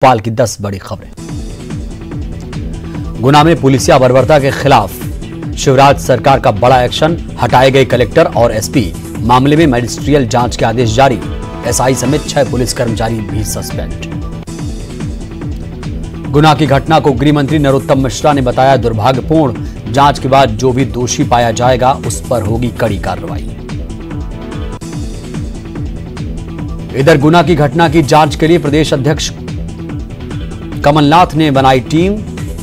भोपाल की 10 बड़ी खबरें। गुना में पुलिसिया बर्बरता के खिलाफ शिवराज सरकार का बड़ा एक्शन, हटाए गए कलेक्टर और एसपी। मामले में मैजिस्ट्रियल जांच के आदेश जारी। एसआई समेत 6 पुलिस कर्मचारी भी सस्पेंड। गुना की घटना को गृह मंत्री नरोत्तम मिश्रा ने बताया दुर्भाग्यपूर्ण। जांच के बाद जो भी दोषी पाया जाएगा उस पर होगी कड़ी कार्रवाई। इधर गुना की घटना की जांच के लिए प्रदेश अध्यक्ष कमलनाथ ने बनाई टीम।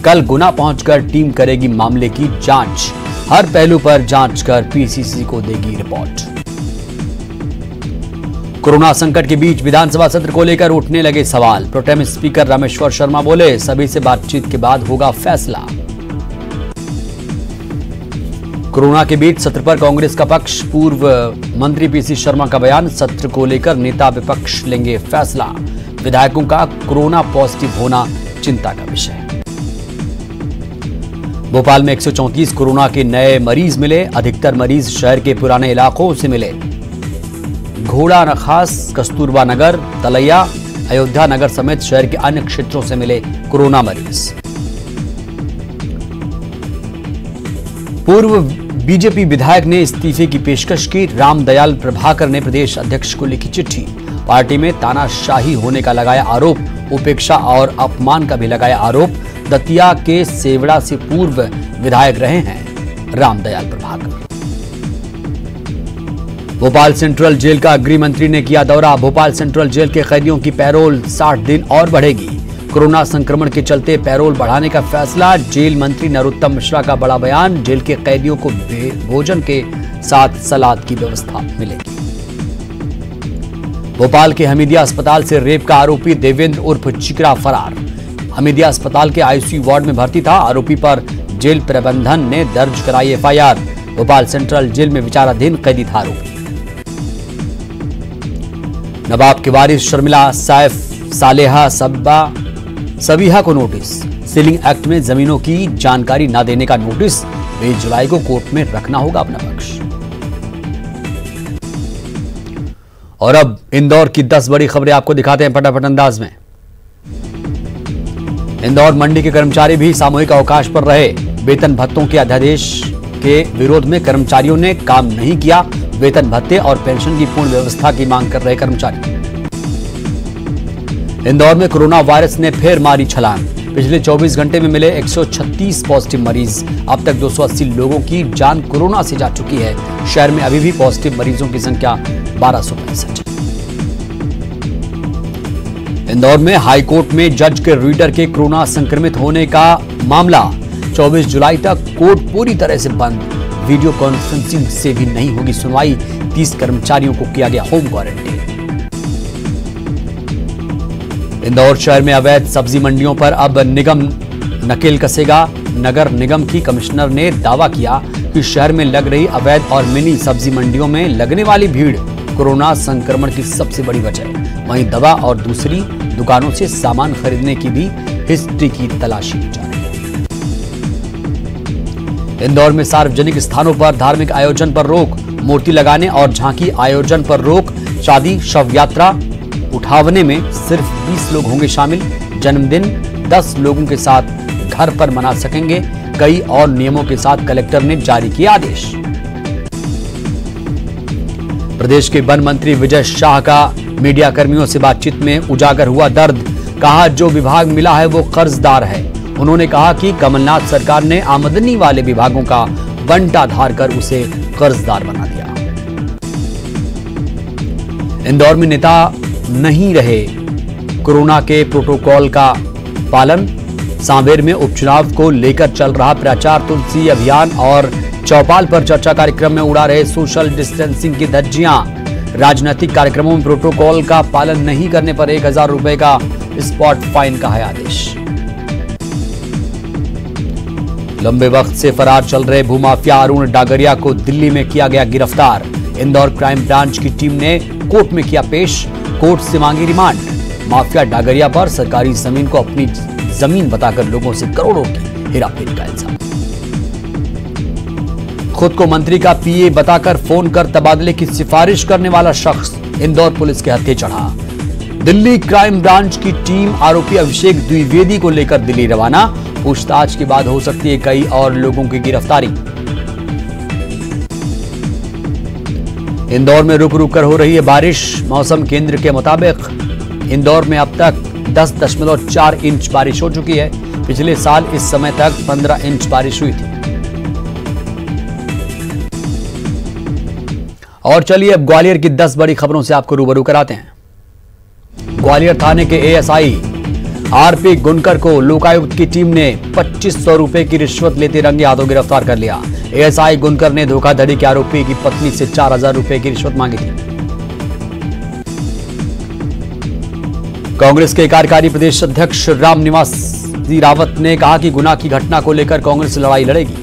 कल गुना पहुंचकर टीम करेगी मामले की जांच। हर पहलू पर जांच कर पीसीसी को देगी रिपोर्ट। कोरोना संकट के बीच विधानसभा सत्र को लेकर उठने लगे सवाल। प्रोटेम स्पीकर रामेश्वर शर्मा बोले, सभी से बातचीत के बाद होगा फैसला। कोरोना के बीच सत्र पर कांग्रेस का पक्ष। पूर्व मंत्री पीसी शर्मा का बयान, सत्र को लेकर नेता विपक्ष लेंगे फैसला। विधायकों का कोरोना पॉजिटिव होना चिंता का विषय। भोपाल में 134 कोरोना के नए मरीज मिले। अधिकतर मरीज शहर के पुराने इलाकों से मिले। घोड़ा नखास, कस्तूरबा नगर, तलैया, अयोध्या नगर समेत शहर के अन्य क्षेत्रों से मिले कोरोना मरीज। पूर्व बीजेपी विधायक ने इस्तीफे की पेशकश की। रामदयाल प्रभाकर ने प्रदेश अध्यक्ष को लिखी चिट्ठी। पार्टी में तानाशाही होने का लगाया आरोप। उपेक्षा और अपमान का भी लगाया आरोप। दतिया के सेवड़ा से पूर्व विधायक रहे हैं रामदयाल प्रभाकर। भोपाल सेंट्रल जेल का गृह मंत्री ने किया दौरा। भोपाल सेंट्रल जेल के कैदियों की पैरोल 60 दिन और बढ़ेगी। कोरोना संक्रमण के चलते पैरोल बढ़ाने का फैसला। जेल मंत्री नरोत्तम मिश्रा का बड़ा बयान, जेल के कैदियों को भोजन के साथ सलाद की व्यवस्था मिलेगी। भोपाल के हमीदिया अस्पताल से रेप का आरोपी देवेंद्र उर्फ चिकरा फरार। हमीदिया अस्पताल के आईसीयू वार्ड में भर्ती था। आरोपी पर जेल प्रबंधन ने दर्ज कराई एफआईआर। भोपाल सेंट्रल जेल में विचाराधीन कैदी था आरोपी। नवाब की वारिस शर्मिला सैफ सालेहा सबीहा को नोटिस। सीलिंग एक्ट में जमीनों की जानकारी न देने का नोटिस। 20 जुलाई को कोर्ट में रखना होगा अपना पक्ष। और अब इंदौर की 10 बड़ी खबरें आपको दिखाते हैं फटाफट अंदाज में। इंदौर मंडी के कर्मचारी भी सामूहिक अवकाश पर रहे। वेतन भत्तों के अध्यादेश के विरोध में कर्मचारियों ने काम नहीं किया। वेतन भत्ते और पेंशन की पूर्ण व्यवस्था की मांग कर रहे कर्मचारी। इंदौर में कोरोना वायरस ने फिर मारी छलांग। पिछले 24 घंटे में मिले 136 पॉजिटिव मरीज। अब तक 280 लोगों की जान कोरोना से जा चुकी है। शहर में अभी भी पॉजिटिव मरीजों की संख्या 1265। इंदौर में हाईकोर्ट में जज के रीडर के कोरोना संक्रमित होने का मामला। 24 जुलाई तक कोर्ट पूरी तरह से बंद। वीडियो कॉन्फ्रेंसिंग से भी नहीं होगी सुनवाई। 30 कर्मचारियों को किया गया होम क्वारंटाइन। इंदौर शहर में अवैध सब्जी मंडियों पर अब निगम नकेल कसेगा। नगर निगम की कमिश्नर ने दावा किया कि शहर में लग रही अवैध और मिनी सब्जी मंडियों में लगने वाली भीड़ कोरोना संक्रमण की सबसे बड़ी वजह है। वहीं दवा और दूसरी दुकानों से सामान खरीदने की भी हिस्ट्री की तलाशी की जा रही है। इंदौर में सार्वजनिक स्थानों पर धार्मिक आयोजन पर रोक। मूर्ति लगाने और झांकी आयोजन पर रोक। शादी, शव यात्रा, उठावने में सिर्फ 20 लोग होंगे शामिल। जन्मदिन 10 लोगों के साथ घर पर मना सकेंगे। कई और नियमों के साथ कलेक्टर ने जारी किया आदेश। प्रदेश के वन मंत्री विजय शाह का मीडिया कर्मियों से बातचीत में उजागर हुआ दर्द। कहा, जो viभाग मिला है वो कर्जदार है। उन्होंने कहा कि कमलनाथ सरकार ने आमदनी वाले विभागों का बंटाधार कर उसे कर्जदार बना दिया। इंदौर में नेता नहीं रहे कोरोना के प्रोटोकॉल का पालन। सांवेर में उपचुनाव को लेकर चल रहा प्रचार। तुलसी अभियान और चौपाल पर चर्चा कार्यक्रम में उड़ा रहे सोशल डिस्टेंसिंग की धज्जियां। राजनीतिक कार्यक्रमों में प्रोटोकॉल का पालन नहीं करने पर 1000 रुपए का स्पॉट फाइन का है आदेश। लंबे वक्त से फरार चल रहे भूमाफिया अरुण डागरिया को दिल्ली में किया गया गिरफ्तार। इंदौर क्राइम ब्रांच की टीम ने कोर्ट में किया पेश। कोर्ट से मांगी रिमांड। माफिया डागरिया पर सरकारी जमीन को अपनी जमीन बताकर लोगों से करोड़ों की हेराफेरी का इल्जाम। खुद को मंत्री का पीए बताकर फोन कर तबादले की सिफारिश करने वाला शख्स इंदौर पुलिस के हत्थे चढ़ा। दिल्ली क्राइम ब्रांच की टीम आरोपी अभिषेक द्विवेदी को लेकर दिल्ली रवाना। पूछताछ के बाद हो सकती है कई और लोगों की गिरफ्तारी। इंदौर में रुक रुक कर हो रही है बारिश। मौसम केंद्र के मुताबिक इंदौर में अब तक 10.4 इंच बारिश हो चुकी है। पिछले साल इस समय तक 15 इंच बारिश हुई थी। और चलिए अब ग्वालियर की 10 बड़ी खबरों से आपको रूबरू कराते हैं। ग्वालियर थाने के एएसआई आरपी गुनकर को लोकायुक्त की टीम ने 2500 रुपए की रिश्वत लेते रंगे हाथों गिरफ्तार कर लिया। एएसआई गुनकर ने धोखाधड़ी के आरोपी की पत्नी से 4000 रुपए की रिश्वत मांगी थी। कांग्रेस के कार्यकारी प्रदेश अध्यक्ष रामनिवास रावत ने कहा कि गुना की घटना को लेकर कांग्रेस लड़ाई लड़ेगी।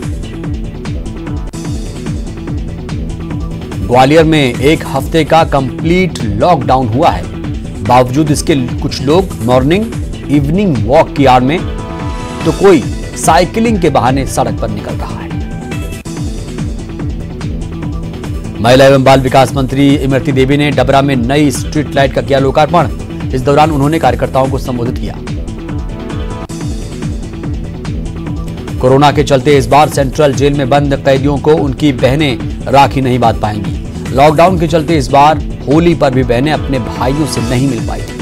ग्वालियर में एक हफ्ते का कंप्लीट लॉकडाउन हुआ है। बावजूद इसके कुछ लोग मॉर्निंग इवनिंग वॉक की आड़ में तो कोई साइकिलिंग के बहाने सड़क पर निकल रहा है। महिला एवं बाल विकास मंत्री इमरती देवी ने डबरा में नई स्ट्रीट लाइट का किया लोकार्पण। इस दौरान उन्होंने कार्यकर्ताओं को संबोधित किया। कोरोना के चलते इस बार सेंट्रल जेल में बंद कैदियों को उनकी बहनें राखी नहीं बांध पाएंगी। लॉकडाउन के चलते इस बार होली पर भी बहनें अपने भाइयों से नहीं मिल पाई थी।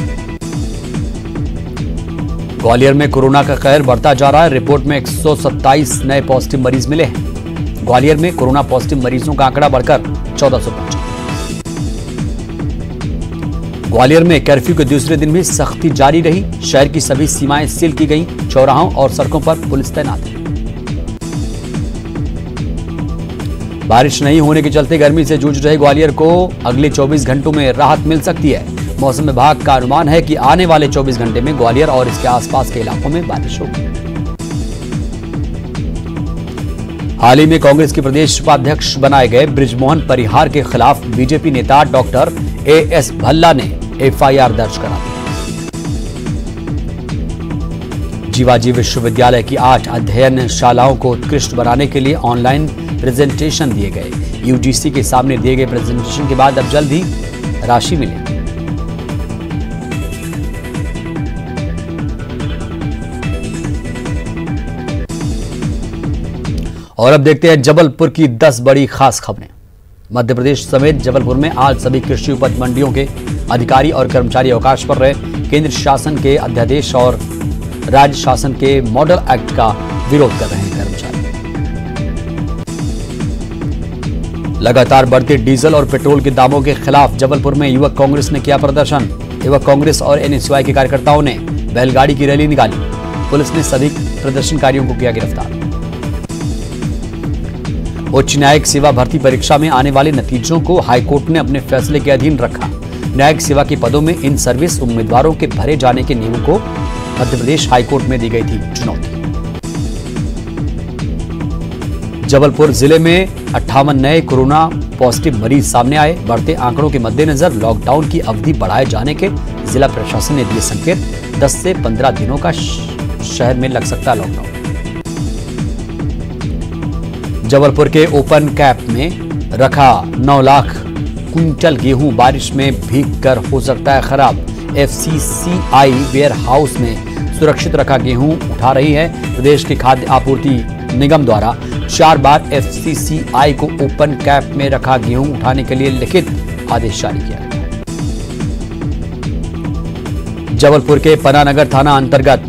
ग्वालियर में कोरोना का कहर बढ़ता जा रहा है। रिपोर्ट में 127 नए पॉजिटिव मरीज मिले हैं। ग्वालियर में कोरोना पॉजिटिव मरीजों का आंकड़ा बढ़कर 1400 पहुंचा। ग्वालियर में कर्फ्यू के दूसरे दिन भी सख्ती जारी रही। शहर की सभी सीमाएं सील की गई। चौराहों और सड़कों पर पुलिस तैनात है। बारिश नहीं होने के चलते गर्मी से जूझ रहे ग्वालियर को अगले 24 घंटों में राहत मिल सकती है। मौसम विभाग का अनुमान है कि आने वाले 24 घंटे में ग्वालियर और इसके आसपास के इलाकों में बारिश होगी। हाल ही में कांग्रेस के प्रदेश उपाध्यक्ष बनाए गए बृजमोहन परिहार के खिलाफ बीजेपी नेता डॉक्टर एएस भल्ला ने एफआईआर दर्ज करा दी। जीवाजी विश्वविद्यालय की 8 अध्ययनशालाओं को उत्कृष्ट बनाने के लिए ऑनलाइन प्रेजेंटेशन दिए गए। यूजीसी के सामने दिए गए प्रेजेंटेशन के बाद अब जल्द ही राशि मिलेगी। और अब देखते हैं जबलपुर की 10 बड़ी खास खबरें। मध्य प्रदेश समेत जबलपुर में आज सभी कृषि उपज मंडियों के अधिकारी और कर्मचारी अवकाश पर रहे। केंद्र शासन के अध्यादेश और राज्य शासन के मॉडल एक्ट का विरोध कर रहे हैं कर्मचारी। लगातार बढ़ते डीजल और पेट्रोल के दामों के खिलाफ जबलपुर में युवक कांग्रेस ने किया प्रदर्शन। युवक कांग्रेस और एनएसयूआई के कार्यकर्ताओं ने बैलगाड़ी की रैली निकाली। पुलिस ने सभी प्रदर्शनकारियों को किया गिरफ्तार। उच्च न्यायिक सेवा भर्ती परीक्षा में आने वाले नतीजों को हाईकोर्ट ने अपने फैसले के अधीन रखा। न्यायिक सेवा के पदों में इन सर्विस उम्मीदवारों के भरे जाने के नियमों को मध्य प्रदेश हाईकोर्ट में दी गई थी चुनौती। जबलपुर जिले में 58 नए कोरोना पॉजिटिव मरीज सामने आए। बढ़ते आंकड़ों के मद्देनजर लॉकडाउन की अवधि बढ़ाए जाने के जिला प्रशासन ने दिए संकेत। 10 से 15 दिनों का शहर में लग सकता है लॉकडाउन। जबलपुर के ओपन कैप में रखा 9 लाख क्विंटल गेहूं बारिश में भीगकर हो सकता है खराब। एफसीसीआई वेयर हाउस में सुरक्षित रखा गेहूं उठा रही है। प्रदेश के खाद्य आपूर्ति निगम द्वारा 4 बार एफसीसीआई को ओपन कैप में रखा गेहूं उठाने के लिए लिखित आदेश जारी किया। जबलपुर के पनानगर थाना अंतर्गत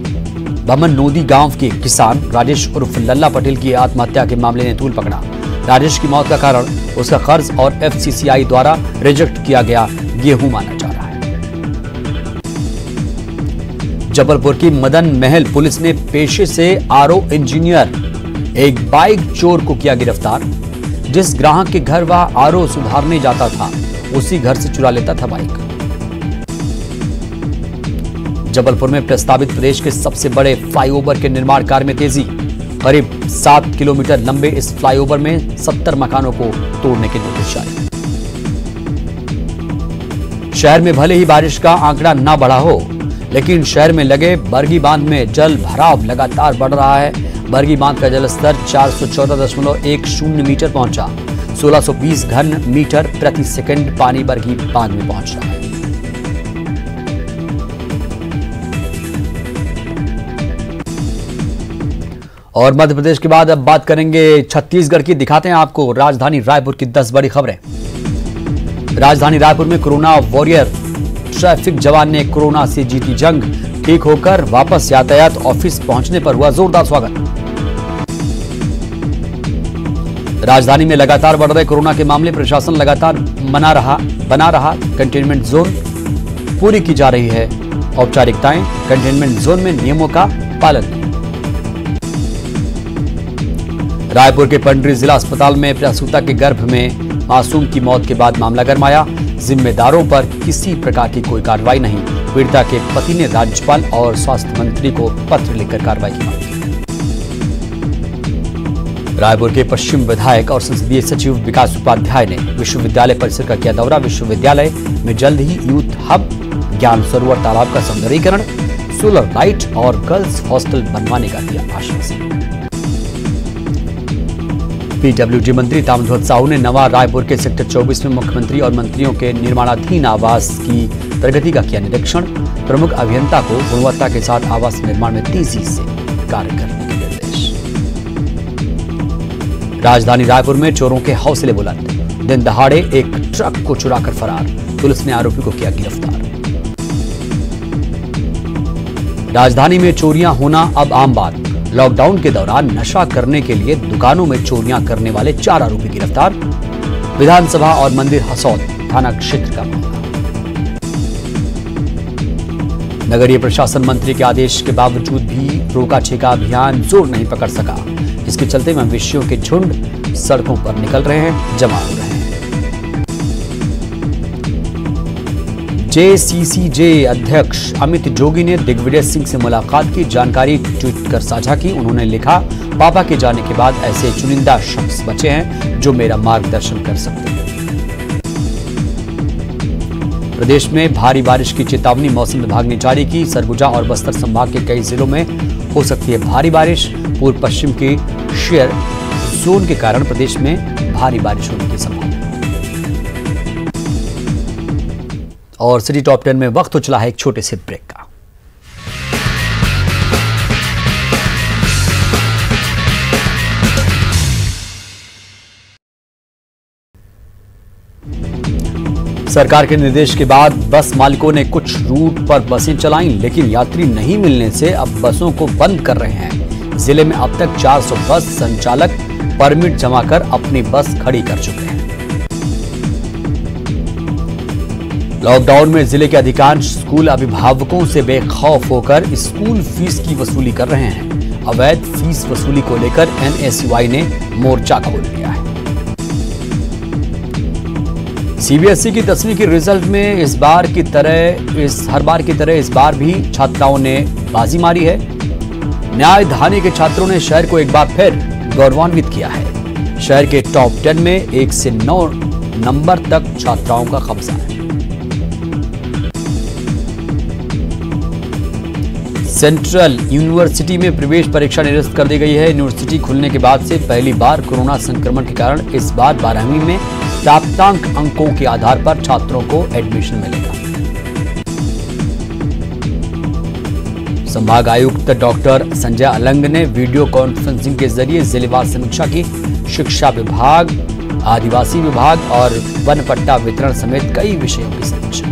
बमन नोदी गांव के किसान राजेश उर्फ लल्ला पटेल की आत्महत्या के मामले ने तूल पकड़ा। राजेश की मौत का कारण उसका कर्ज और एफसीसीआई द्वारा रिजेक्ट किया गया गेहूं माना जा रहा है। जबलपुर की मदन महल पुलिस ने पेशे से आरओ इंजीनियर एक बाइक चोर को किया गिरफ्तार। जिस ग्राहक के घर वह आरओ सुधारने जाता था उसी घर से चुरा लेता था बाइक। जबलपुर में प्रस्तावित प्रदेश के सबसे बड़े फ्लाईओवर के निर्माण कार्य में तेजी। करीब 7 किलोमीटर लंबे इस फ्लाईओवर में 70 मकानों को तोड़ने के नोटिस जारी। शहर में भले ही बारिश का आंकड़ा न बढ़ा हो, लेकिन शहर में लगे बरगी बांध में जल भराव लगातार बढ़ रहा है। बरगी बांध का जलस्तर 414.10 मीटर पहुंचा। 1620 घन मीटर प्रति सेकंड पानी बरगी बांध में पहुंच रहा है। और मध्य प्रदेश के बाद अब बात करेंगे छत्तीसगढ़ की। दिखाते हैं आपको राजधानी रायपुर की 10 बड़ी खबरें। राजधानी रायपुर में कोरोना वॉरियर ट्रैफिक जवान ने कोरोना से जीती जंग। ठीक होकर वापस यातायात ऑफिस पहुंचने पर हुआ जोरदार स्वागत। राजधानी में लगातार बढ़ रहे कोरोना के मामले, प्रशासन लगातार बना रहा कंटेनमेंट जोन। पूरी की जा रही है औपचारिकताएं, कंटेनमेंट जोन में नियमों का पालन। रायपुर के पंडरी जिला अस्पताल में प्रसूता के गर्भ में मासूम की मौत के बाद मामला गरमाया। जिम्मेदारों पर किसी प्रकार की कोई कार्रवाई नहीं। पीड़िता के पति ने राज्यपाल और स्वास्थ्य मंत्री को पत्र लिखकर कार्रवाई की मांग की। रायपुर के पश्चिम विधायक और संसदीय सचिव विकास उपाध्याय ने विश्वविद्यालय परिसर का किया दौरा। विश्वविद्यालय में जल्द ही यूथ हब, ज्ञान सरोवर तालाब का सौंदर्यीकरण, सोलर लाइट और गर्ल्स हॉस्टल बनवाने का दिया आश्वासन। पीडब्ल्यूडी मंत्री ताम्रध्वज साहू ने नवा रायपुर के सेक्टर 24 में मुख्यमंत्री और मंत्रियों के निर्माणाधीन आवास की प्रगति का किया निरीक्षण। प्रमुख अभियंता को गुणवत्ता के साथ आवास निर्माण में तेजी से कार्य करने के निर्देश। राजधानी रायपुर में चोरों के हौसले बुलंद। दिन दहाड़े एक ट्रक को चुराकर फरार, पुलिस ने आरोपी को किया गिरफ्तार। राजधानी में चोरियां होना अब आम बात। लॉकडाउन के दौरान नशा करने के लिए दुकानों में चोरियां करने वाले 4 आरोपी गिरफ्तार। विधानसभा और मंदिर हसौद थाना क्षेत्र का मामला। नगरीय प्रशासन मंत्री के आदेश के बावजूद भी रोका छेका अभियान जोर नहीं पकड़ सका। इसके चलते मवेशियों के झुंड सड़कों पर निकल रहे हैं, जमा हो रहे हैं। जेसीसीजे अध्यक्ष अमित जोगी ने दिग्विजय सिंह से मुलाकात की जानकारी ट्वीट कर साझा की। उन्होंने लिखा, पापा के जाने के बाद ऐसे चुनिंदा शख्स बचे हैं जो मेरा मार्गदर्शन कर सकते हैं। प्रदेश में भारी बारिश की चेतावनी मौसम विभाग ने जारी की। सरगुजा और बस्तर संभाग के कई जिलों में हो सकती है भारी बारिश। पूर्व पश्चिम के शेयर जोन के कारण प्रदेश में भारी बारिश होने की संभावना। और सिटी टॉप 10 में वक्त हो चला है एक छोटे से ब्रेक का। सरकार के निर्देश के बाद बस मालिकों ने कुछ रूट पर बसें चलाईं, लेकिन यात्री नहीं मिलने से अब बसों को बंद कर रहे हैं। जिले में अब तक 400 बस संचालक परमिट जमा कर अपनी बस खड़ी कर चुके हैं। लॉकडाउन में जिले के अधिकांश स्कूल अभिभावकों से बेखौफ होकर स्कूल फीस की वसूली कर रहे हैं। अवैध फीस वसूली को लेकर एनएसयूआई ने मोर्चा खोल दिया है। सीबीएसई की 10वीं की रिजल्ट में हर बार की तरह इस बार भी छात्राओं ने बाजी मारी है। न्यायधानी के छात्रों ने शहर को एक बार फिर गौरवान्वित किया है। शहर के टॉप 10 में 1 से 9 नंबर तक छात्राओं का कब्जा है। सेंट्रल यूनिवर्सिटी में प्रवेश परीक्षा निरस्त कर दी गई है। यूनिवर्सिटी खुलने के बाद से पहली बार कोरोना संक्रमण के कारण इस बार 12वीं में प्राप्तांक अंकों के आधार पर छात्रों को एडमिशन मिलेगा। संभाग आयुक्त डॉक्टर संजय अलंग ने वीडियो कॉन्फ्रेंसिंग के जरिए जिलेवार समीक्षा की। शिक्षा विभाग, आदिवासी विभाग और वन पट्टा वितरण समेत कई विषयों की समीक्षा।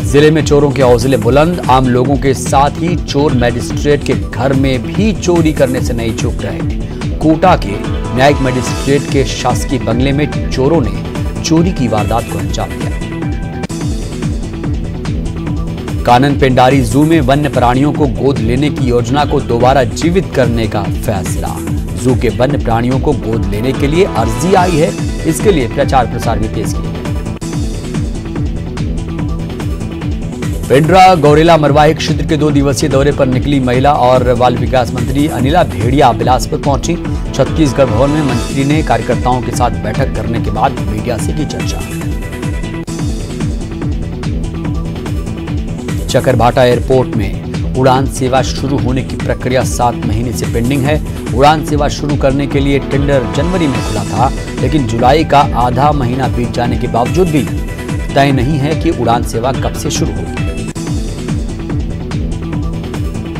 जिले में चोरों के हौसले बुलंद। आम लोगों के साथ ही चोर मजिस्ट्रेट के घर में भी चोरी करने से नहीं चूक रहे। कोटा के न्यायिक मजिस्ट्रेट के शासकीय बंगले में चोरों ने चोरी की वारदात को अंजाम दिया। कानन पेंडारी जू में वन्य प्राणियों को गोद लेने की योजना को दोबारा जीवित करने का फैसला। जू के वन्य प्राणियों को गोद लेने के लिए अर्जी आई है। इसके लिए प्रचार प्रसार भी तेज किया। पेंड्रा गौरेला मरवाही क्षेत्र के 2 दिवसीय दौरे पर निकली महिला और बाल विकास मंत्री अनिला भेड़िया बिलासपुर पहुंची। छत्तीसगढ़ भवन में मंत्री ने कार्यकर्ताओं के साथ बैठक करने के बाद मीडिया से की चर्चा। चकरभाटा एयरपोर्ट में उड़ान सेवा शुरू होने की प्रक्रिया 7 महीने से पेंडिंग है। उड़ान सेवा शुरू करने के लिए टेंडर जनवरी में खुला था, लेकिन जुलाई का आधा महीना बीत जाने के बावजूद भी तय नहीं है कि उड़ान सेवा कब से शुरू होगी।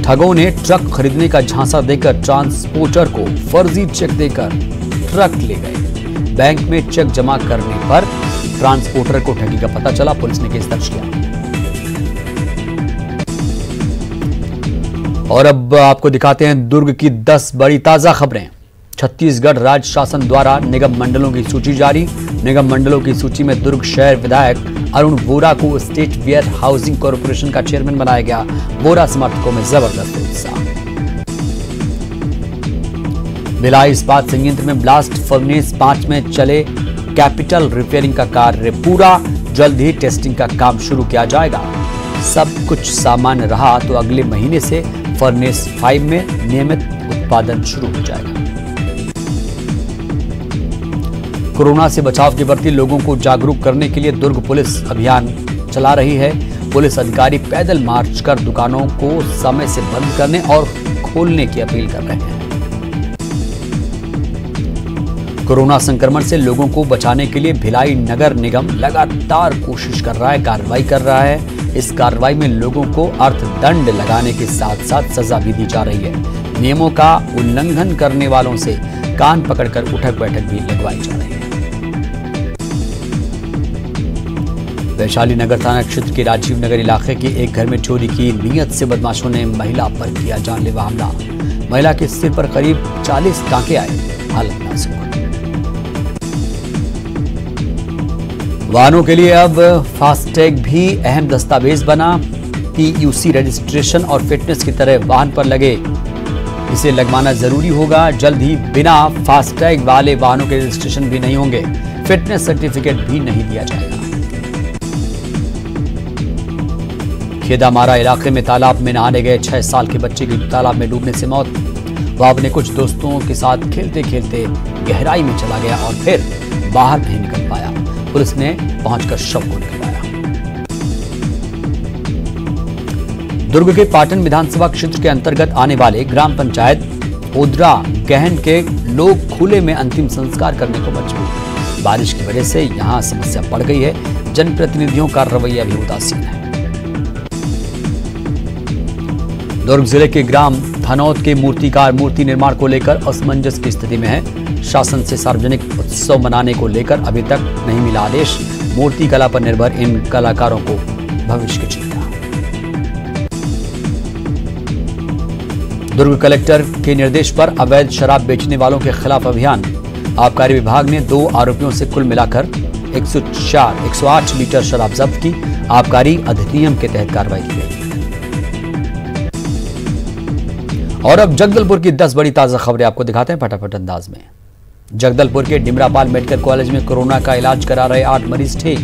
ठगों ने ट्रक खरीदने का झांसा देकर ट्रांसपोर्टर को फर्जी चेक देकर ट्रक ले गए। बैंक में चेक जमा करने पर ट्रांसपोर्टर को ठगी का पता चला, पुलिस ने केस दर्ज किया। और अब आपको दिखाते हैं दुर्ग की 10 बड़ी ताजा खबरें। छत्तीसगढ़ राज्य शासन द्वारा निगम मंडलों की सूची जारी। निगम मंडलों की सूची में दुर्ग शहर विधायक अरुण वोरा को स्टेट वेयर हाउसिंग कॉर्पोरेशन का चेयरमैन बनाया गया। वोरा समर्थकों में जबरदस्त उत्साह। भिलाई इस्पात संयंत्र में ब्लास्ट फर्नेस 5 में चले कैपिटल रिपेयरिंग का कार्य पूरा। जल्द ही टेस्टिंग का काम शुरू किया जाएगा। सब कुछ सामान्य रहा तो अगले महीने से फर्नेस 5 में नियमित उत्पादन शुरू हो जाएगा। कोरोना से बचाव के प्रति लोगों को जागरूक करने के लिए दुर्ग पुलिस अभियान चला रही है। पुलिस अधिकारी पैदल मार्च कर दुकानों को समय से बंद करने और खोलने की अपील कर रहे हैं। कोरोना संक्रमण से लोगों को बचाने के लिए भिलाई नगर निगम लगातार कोशिश कर रहा है, कार्रवाई कर रहा है। इस कार्रवाई में लोगों को अर्थदंड लगाने के साथ साथ सजा भी दी जा रही है। नियमों का उल्लंघन करने वालों से कान पकड़कर उठक बैठक भी लगवाई जा रही है। वैशाली नगर थाना क्षेत्र के राजीव नगर इलाके के एक घर में चोरी की नीयत से बदमाशों ने महिला पर किया जानलेवा हमला। महिला के सिर पर करीब 40 टांके आए, हालत नाजुक। वाहनों के लिए अब फास्टैग भी अहम दस्तावेज बना। PUC रजिस्ट्रेशन और फिटनेस की तरह वाहन पर लगे इसे लगवाना जरूरी होगा। जल्द ही बिना फास्टैग वाले वाहनों के रजिस्ट्रेशन भी नहीं होंगे। फिटनेस सर्टिफिकेट भी नहीं दिया जाएगा। खेदामारा इलाके में तालाब में नहाने गए 6 साल के बच्चे की तालाब में डूबने से मौत। वह अपने कुछ दोस्तों के साथ खेलते खेलते गहराई में चला गया और फिर बाहर नहीं निकल पाया। पुलिस ने पहुंचकर शव को निकलवाया। दुर्ग के पाटन विधानसभा क्षेत्र के अंतर्गत आने वाले ग्राम पंचायत ओद्रा गहन के लोग खुले में अंतिम संस्कार करने को मजबूर। बारिश की वजह से यहां समस्या बढ़ गई है। जनप्रतिनिधियों का रवैया भी उदासीन है। दुर्ग जिले के ग्राम धनौत के मूर्तिकार मूर्ति निर्माण को लेकर असमंजस की स्थिति में है। शासन से सार्वजनिक उत्सव मनाने को लेकर अभी तक नहीं मिला आदेश। मूर्ति कला पर निर्भर इन कलाकारों को भविष्य की चिंता। दुर्ग कलेक्टर के निर्देश पर अवैध शराब बेचने वालों के खिलाफ अभियान। आबकारी विभाग ने 2 आरोपियों से कुल मिलाकर 108 लीटर शराब जब्त की। आबकारी अधिनियम के तहत कार्रवाई की गई। और अब जगदलपुर की 10 बड़ी ताजा खबरें आपको दिखाते हैं फटाफट अंदाज में। जगदलपुर के डिमरापाल मेडिकल कॉलेज में कोरोना का इलाज करा रहे 8 मरीज ठीक।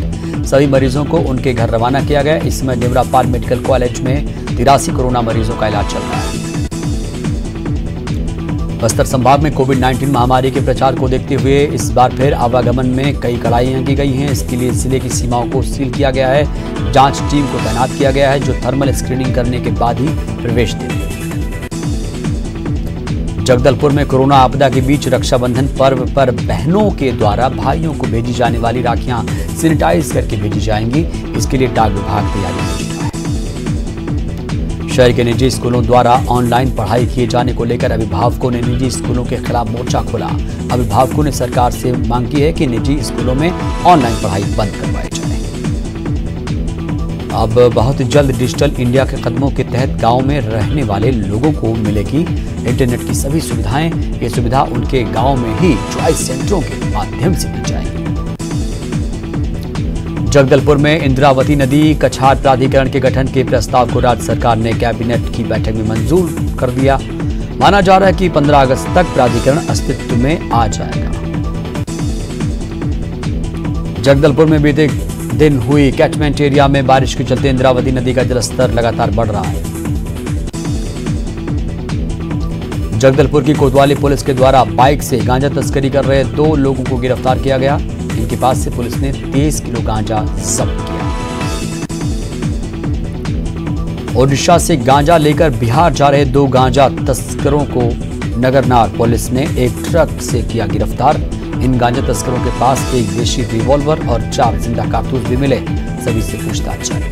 सभी मरीजों को उनके घर रवाना किया गया। इस समय डिमरापाल मेडिकल कॉलेज में 83 कोरोना मरीजों का इलाज चल रहा है। बस्तर संभाग में कोविड-19 महामारी के प्रचार को देखते हुए इस बार फिर आवागमन में कई कड़ाइयां की गई हैं। इसके लिए जिले की सीमाओं को सील किया गया है। जांच टीम को तैनात किया गया है जो थर्मल स्क्रीनिंग करने के बाद ही प्रवेश देगी। जगदलपुर में कोरोना आपदा के बीच रक्षाबंधन पर्व पर बहनों के द्वारा भाइयों को भेजी जाने वाली राखियां सैनिटाइज करके भेजी जाएंगी। इसके लिए डाक विभाग तैयारी कर चुका है। शहर के निजी स्कूलों द्वारा ऑनलाइन पढ़ाई किए जाने को लेकर अभिभावकों ने निजी स्कूलों के खिलाफ मोर्चा खोला। अभिभावकों ने सरकार से मांग की है कि निजी स्कूलों में ऑनलाइन पढ़ाई बंद करवाई जाए। अब बहुत जल्द डिजिटल इंडिया के कदमों के तहत गांव में रहने वाले लोगों को मिलेगी इंटरनेट की सभी सुविधाएं। ये सुविधा उनके गांव में ही चॉइस सेंटरों के माध्यम से दी जाएगी। जगदलपुर में इंद्रावती नदी कछार प्राधिकरण के गठन के प्रस्ताव को राज्य सरकार ने कैबिनेट की बैठक में मंजूर कर दिया। माना जा रहा है कि 15 अगस्त तक प्राधिकरण अस्तित्व में आ जाएगा। जगदलपुर में बीते दिन हुई कैचमेंट एरिया में बारिश के चलते इंद्रावती नदी का जलस्तर लगातार बढ़ रहा है। जगदलपुर की कोतवाली पुलिस के द्वारा बाइक से गांजा तस्करी कर रहे 2 लोगों को गिरफ्तार किया गया। इनके पास से पुलिस ने 23 किलो गांजा जब्त किया। ओडिशा से गांजा लेकर बिहार जा रहे 2 गांजा तस्करों को नगरनार पुलिस ने एक ट्रक से किया गिरफ्तार। इन गांजा तस्करों के पास एक देशी रिवॉल्वर और 4 जिंदा कारतूस भी मिले। सभी से पूछताछ जारी।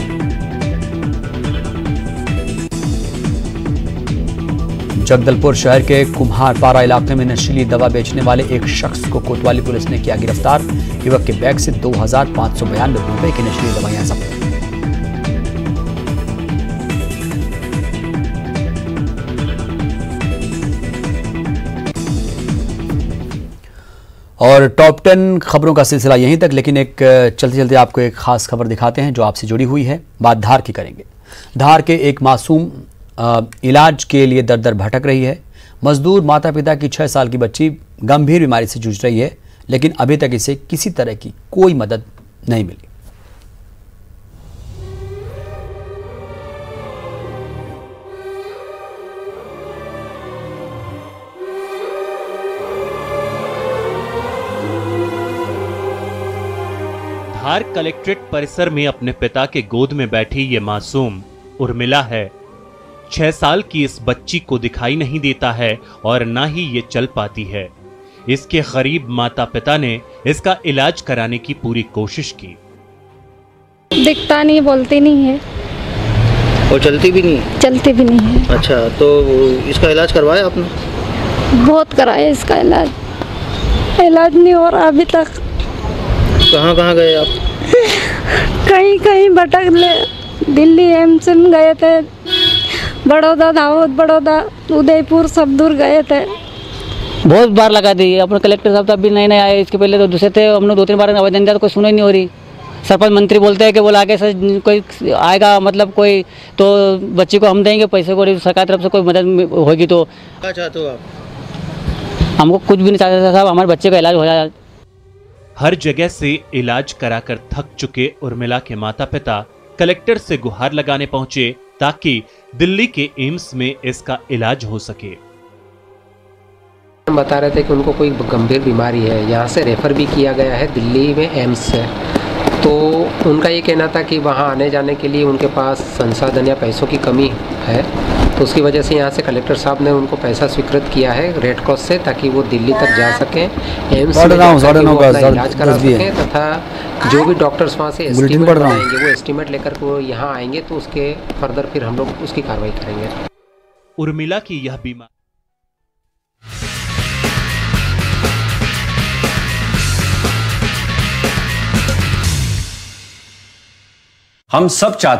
जगदलपुर शहर के कुम्हारपारा इलाके में नशीली दवा बेचने वाले एक शख्स को कोतवाली पुलिस ने किया गिरफ्तार। युवक के बैग से 2592 रुपए की नशीली दवाइयां जब्त। और टॉप 10 खबरों का सिलसिला यहीं तक, लेकिन एक चलते चलते आपको एक खास खबर दिखाते हैं जो आपसे जुड़ी हुई है। बात धार की करेंगे। धार के एक मासूम इलाज के लिए दर दर भटक रही है। मजदूर माता पिता की 6 साल की बच्ची गंभीर बीमारी से जूझ रही है, लेकिन अभी तक इसे किसी तरह की कोई मदद नहीं मिली। धार कलेक्ट्रेट परिसर में अपने पिता के गोद में बैठी ये मासूम उर्मिला है। 6 साल की इस बच्ची को दिखाई नहीं देता है और ना ही ये चल पाती है। इसके गरीब माता पिता ने इसका इलाज कराने की पूरी कोशिश की। दिखता नहीं, बोलती नहीं है और चलती भी नहीं? चलती भी नहीं है। अच्छा, तो इसका इलाज करवाया आपने? बहुत कराया इसका इलाज, इलाज नहीं हो रहा अभी तक। कहाँ कहाँ गए आप? कहीं कहीं भटक ले, दिल्ली एम्स में गए थे, बड़ौदा, दाहोद, बड़ौदा, उदयपुर, सब दूर गए थे। बहुत बार लगा दी। अपने कलेक्टर साहब तो अभी नए नए आए, इसके पहले तो दूसरे थे। हमने 2-3 बार आवेदन दिया तो कोई सुना ही नहीं हो रही। सरपंच मंत्री बोलते हैं कि बोला आगे से कोई आएगा, मतलब कोई तो बच्ची को हम देंगे पैसे को, सरकार तरफ से कोई मदद होगी तो। क्या चाहते हो आप? हमको कुछ भी नहीं चाहते साहब, हमारे बच्चे का इलाज हो जाए। हर जगह से इलाज कराकर थक चुके उर्मिला के माता पिता कलेक्टर से गुहार लगाने पहुंचे ताकि दिल्ली के एम्स में इसका इलाज हो सके। बता रहे थे कि उनको कोई गंभीर बीमारी है, यहाँ से रेफर भी किया गया है दिल्ली में एम्स से। तो उनका ये कहना था कि वहाँ आने जाने के लिए उनके पास संसाधन या पैसों की कमी है, तो उसकी वजह से यहाँ से कलेक्टर साहब ने उनको पैसा स्वीकृत किया है रेड क्रॉस से, ताकि वो दिल्ली तक जा सकें, एम्स में अपना इलाज करा सकें, तथा जो भी डॉक्टर्स वहाँ से एस्टीमेट बनाएंगे वो एस्टीमेट लेकर वो यहाँ आएंगे तो उसके फर्दर फिर हम लोग उसकी कार्रवाई करेंगे। उर्मिला की यह बीमारी हम सब चाहते